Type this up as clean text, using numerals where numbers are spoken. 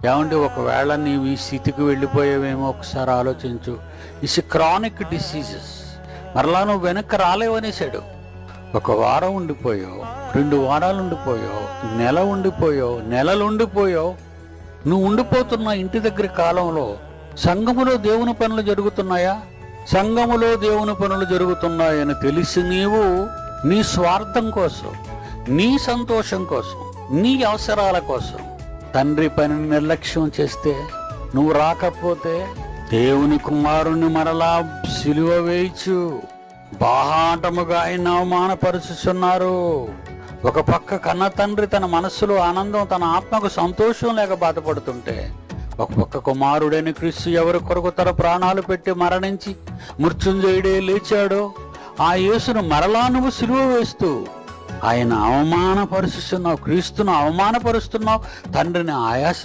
ఏమంటే ఒకవేళ నీవు ఈ స్థితికి వెళ్ళిపోయావేమో ఒకసారి ఆలోచించు. It's chronic diseases. మరలా నువ్వు వెనక్కి రాలేవనేసాడు. 1 వారం ఉండిపోయావు, 2 వారాలు ఉండిపోయావు, నెల ఉండిపోయావు, నెలలు ఉండిపోయావు. నువ్వు ఉండిపోతున్న ఇంటి దగ్గర కాలంలో సంఘములో దేవుని పనులు జరుగుతున్నాయా? సంఘములో దేవుని పనులు జరుగుతున్నాయని తెలిసి నీవు నీ స్వార్థం కోసం, నీ సంతోషం కోసం, నీ అవసరాల కోసం తండ్రి పనిని నిర్లక్ష్యం చేస్తే, నువ్వు రాకపోతే దేవుని కుమారుని మరలా సిలువ వేయచ్చు. బాహాటముగా ఆయన అవమానపరుచుతున్నారు. ఒక పక్క కన్న తండ్రి తన మనస్సులో ఆనందం, తన ఆత్మకు సంతోషం లేక బాధపడుతుంటే, ఒక పక్క కుమారుడైన క్రీస్తు ఎవరి కొరకు తన ప్రాణాలు పెట్టి మరణించి మృత్యుంజయుడే లేచాడో ఆ యేసును మరలా నువ్వు సిలువ వేస్తూ ఆయన అవమానపరుస్తున్నావు, క్రీస్తును అవమానపరుస్తున్నావు, తండ్రిని ఆయాస